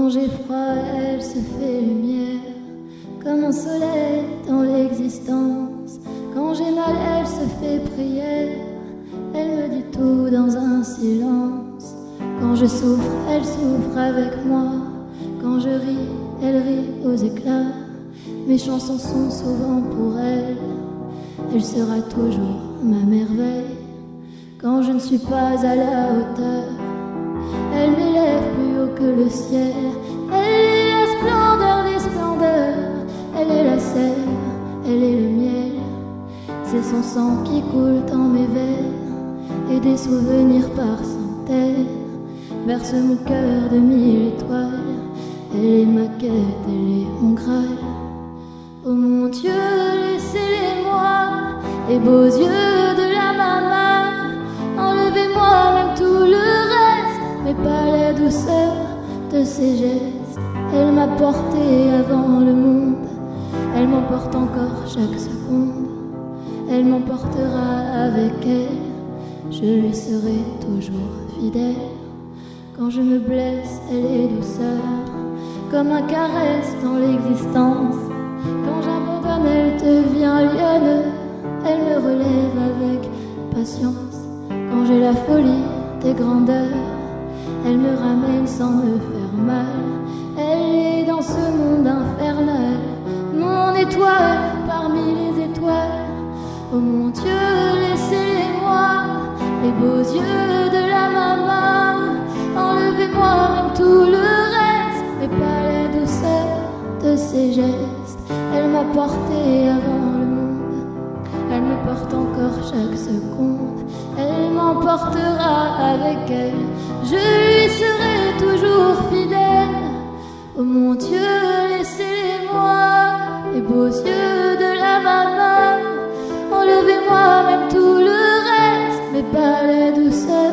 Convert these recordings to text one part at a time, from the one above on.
Quand j'ai froid, elle se fait lumière, comme un soleil dans l'existence. Quand j'ai mal, elle se fait prière, elle me dit tout dans un silence. Quand je souffre, elle souffre avec moi. Quand je ris, elle rit aux éclats. Mes chansons sont souvent pour elle. Elle sera toujours ma merveille. Quand je ne suis pas à la hauteur, elle m'élève plus haut que le ciel. Elle est la splendeur des splendeurs. Elle est la sève, elle est le miel. C'est son sang qui coule dans mes veines, et des souvenirs par centaines berce mon cœur de 1000 étoiles. Elle est ma quête, elle est mon graal. Oh mon Dieu, laissez-les-moi, les beaux yeux de la maman. Enlevez-moi même tout le reste, mais pas la douceur de ses gestes. Elle m'a porté avant le monde, elle m'emporte encore chaque seconde. Elle m'emportera avec elle, je lui serai toujours fidèle. Quand je me blesse, elle est douceur, comme un caresse dans l'existence. Quand j'abandonne, elle devient lionne, elle me relève avec patience. Quand j'ai la folie des grandeurs, elle me ramène sans me faire mal. Elle est dans ce monde infernal, mon étoile parmi les étoiles. Oh mon Dieu, laissez-les-moi, les beaux yeux de la maman. Enlevez-moi même tout le reste, mais pas la douceur de ses gestes. Elle m'a porté avant le monde, elle me porte encore chaque seconde. Elle m'emportera avec elle, je lui serai toujours fidèle. Oh mon Dieu, laissez-les-moi, les beaux yeux de la maman. Enlevez-moi même tout le reste, mais pas la douceur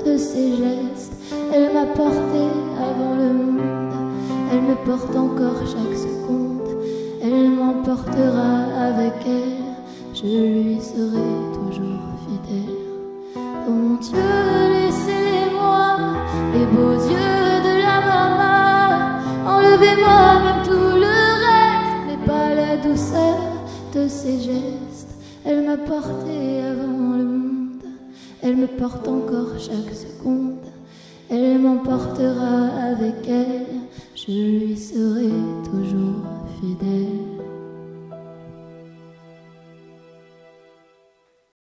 de ses gestes. Elle m'a porté avant le monde, elle me porte encore chaque seconde. Elle m'emportera avec elle, je lui serai toujours fidèle. Oh mon Dieu, laissez-les-moi, les beaux yeux de la maman. Enlevez-moi même tout le reste, mais pas la douceur de ses gestes. Elle m'a porté avant le monde, elle me porte encore chaque seconde. Elle m'emportera avec elle, je lui serai toujours